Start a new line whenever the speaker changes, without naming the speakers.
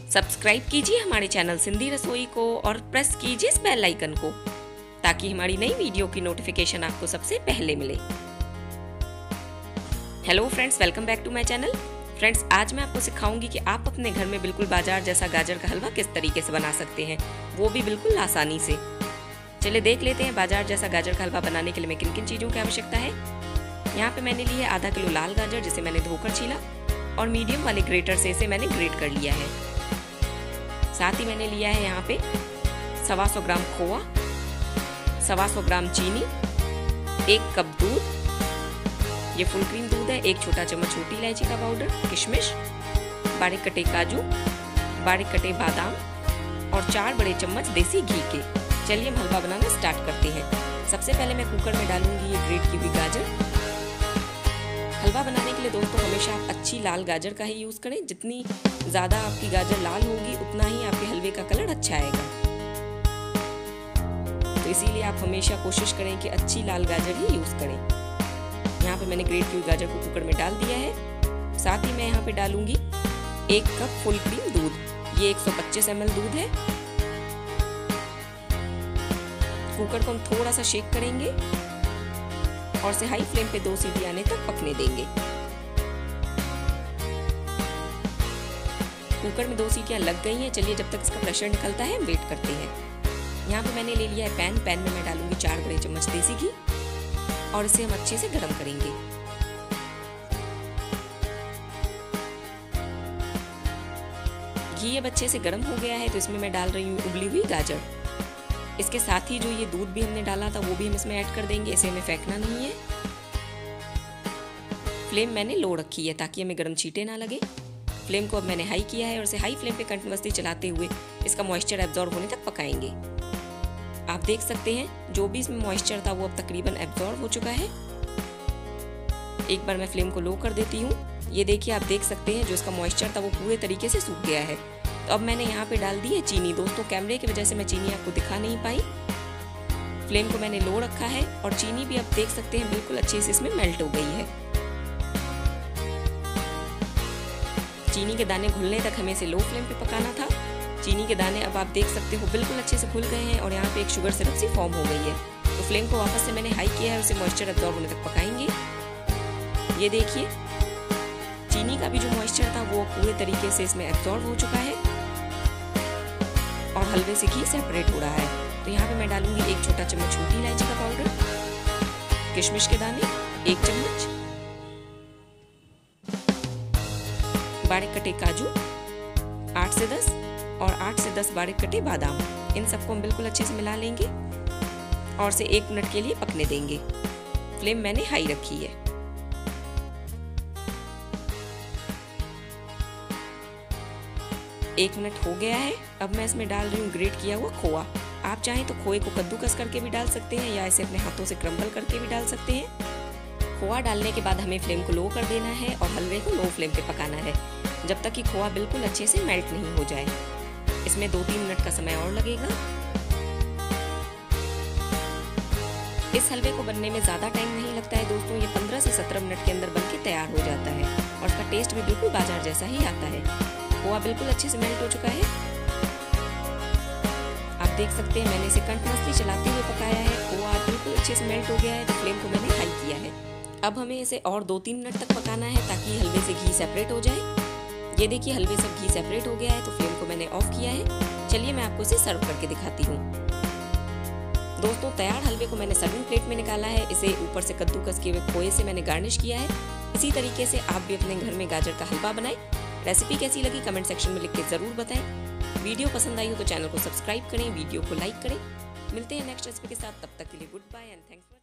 Subscribe कीजिए हमारे channel Sindhi रसोई को और प्रेस कीजिए इस बेल आइकन को ताकि हमारी नई वीडियो की नोटिफिकेशन आपको सबसे पहले मिले। Hello friends, welcome back to my channel. Friends, आज मैं आपको सिखाऊंगी कि आप अपने घर में बिल्कुल बाजार जैसा गाजर का हलवा किस तरीके से बना सकते हैं, वो भी बिल्कुल आसानी से। चलिए देख लेते हैं बाजार जैसा गाजर का हलवा बनाने के लिए मैं किन किन चीज़ों की आवश्यकता है। यहाँ पे मैंने लिए आधा किलो लाल गाजर जिसे मैंने धोकर छीला और मीडियम वाले ग्रेटर से इसे मैंने ग्रेट कर लिया है। साथ ही मैंने लिया है यहाँ पे 125 ग्राम खोआ, 125 ग्राम चीनी, 1 कप दूध, ये फुल क्रीम दूध है, 1 छोटा चम्मच छोटी इलायची का पाउडर, किशमिश, बारीक कटे काजू, बारीक कटे बादाम और 4 बड़े चम्मच देसी घी के। चलिए हम हलवा बनाना स्टार्ट करते हैं। सबसे पहले मैं कुकर में डालूंगी ये ग्रेट की हुई गाजर। हलवा बनाने के लिए दोस्तों हमेशा आप अच्छी लाल गाजर का ही यूज़ करें। जितनी ज़्यादा आपकी गाजर लाल होगी उतना ही आपके हलवे का कलर अच्छा आएगा। तो इसीलिए आप हमेशा कोशिश करें कि अच्छी लाल गाजर ही यूज़ करें। यहाँ पे मैंने ग्रेट की हुई गाजर को कुकर में डाल दिया है। साथ ही मैं यहाँ पे डालूंगी 1 कप फुल क्रीम दूध। ये 125 ml दूध है। कुकर को हम थोड़ा सा शेक करेंगे और इसे हाई फ्लेम पे 2 सीटी आने तक पकने देंगे। कुकर में 2 सीटियां लग गई हैं। चलिए जब तक इसका प्रेशर निकलता है हम वेट करते हैं। यहाँ पे मैंने ले लिया है पैन में मैं डालूंगी 4 बड़े चम्मच देसी घी और इसे हम अच्छे से गर्म करेंगे। घी अब अच्छे से गर्म हो गया है तो इसमें मैं डाल रही हूँ उबली हुई गाजर। इसके साथ ही जो ये दूध भी हमने डाला था वो भी हम इसमें ऐड कर देंगे। इसे हमें फेंकना नहीं है। फ्लेम मैंने लो रखी है ताकि हमें गर्म छींटे ना लगे। फ्लेम को अब मैंने हाई किया है और इसे हाई फ्लेम पे कंटिन्यूअसली चलाते हुए इसका मॉइस्चर एब्जॉर्ब होने तक पकाएंगे। आप देख सकते हैं जो भी इसमें मॉइस्चर था वो अब तकरीबन एब्जॉर्ब हो चुका है। एक बार मैं फ्लेम को लो कर देती हूँ। ये देखिए, आप देख सकते हैं जो इसका मॉइस्चर था वो पूरे तरीके से सूख गया है। तो अब मैंने यहाँ पे डाल दी है चीनी। दोस्तों कैमरे की वजह से मैं चीनी आपको दिखा नहीं पाई। फ्लेम को मैंने लो रखा है और चीनी भी आप देख सकते हैं बिल्कुल अच्छे से इसमें मेल्ट हो गई है। चीनी के दाने घुलने तक हमें इसे लो फ्लेम पे पकाना था। चीनी के दाने अब आप देख सकते हो बिल्कुल अच्छे से घुल गए हैं और यहाँ पे एक शुगर सिरप सी फॉर्म हो गई है। तो फ्लेम को वापस से मैंने हाई किया है और इसे मॉइस्चर एब्जॉर्ब होने तक पकाएंगे। ये देखिए, चीनी का भी जो मॉइस्चर था वो पूरे तरीके से इसमें एब्जॉर्ब हो चुका है और हलवे से घी सेपरेट हो रहा है। तो यहाँ पे मैं डालूंगी 1 छोटा चम्मच छोटी इलायची का पाउडर, किशमिश के दाने 1 चम्मच, बारीक कटे काजू 8 से 10 और 8 से 10 बारीक कटे बादाम। इन सबको हम बिल्कुल अच्छे से मिला लेंगे और इसे 1 मिनट के लिए पकने देंगे। फ्लेम मैंने हाई रखी है। एक मिनट हो गया है। अब मैं इसमें डाल रही हूँ ग्रेट किया हुआ खोआ। आप चाहें तो खोए को कद्दूकस करके भी डाल सकते हैं या इसे अपने हाथों से क्रम्बल करके भी डाल सकते हैं। खोआ डालने के बाद हमें फ्लेम को लो कर देना है और हलवे को लो फ्लेम पे पकाना है जब तक कि खोआ बिल्कुल अच्छे से मेल्ट नहीं हो जाए। इसमें 2-3 मिनट का समय और लगेगा। इस हलवे को बनने में ज़्यादा टाइम नहीं लगता है दोस्तों। ये 15 से 17 मिनट के अंदर बनके तैयार हो जाता है और इसका टेस्ट भी बिल्कुल बाजार जैसा ही आता है। खोआ बिल्कुल अच्छे से मेल्ट हो चुका है। आप देख सकते हैं मैंने इसे कंटिन्यूअसली चलाते हुए पकाया है। खोआ बिल्कुल अच्छे से मेल्ट हो गया है तो फ्लेम को मैंने हाई किया है। अब हमें इसे और 2-3 मिनट तक पकाना है ताकि हलवे से घी सेपरेट हो जाए। ये देखिए, हलवे से घी सेपरेट हो गया है तो फ्लेम को मैंने ऑफ किया है। चलिए मैं आपको इसे सर्व करके दिखाती हूँ। दोस्तों तैयार हलवे को मैंने सर्विंग प्लेट में निकाला है। इसे ऊपर से कद्दूकस किए हुए खोए से मैंने गार्निश किया है। इसी तरीके से आप भी अपने घर में गाजर का हलवा बनाएं। रेसिपी कैसी लगी कमेंट सेक्शन में लिख के जरूर बताएं। वीडियो पसंद आई हो तो चैनल को सब्सक्राइब करें, वीडियो को लाइक करें। मिलते हैं नेक्स्ट रेसिपी के साथ, तब तक के लिए गुड बाय एंड थैंक्स।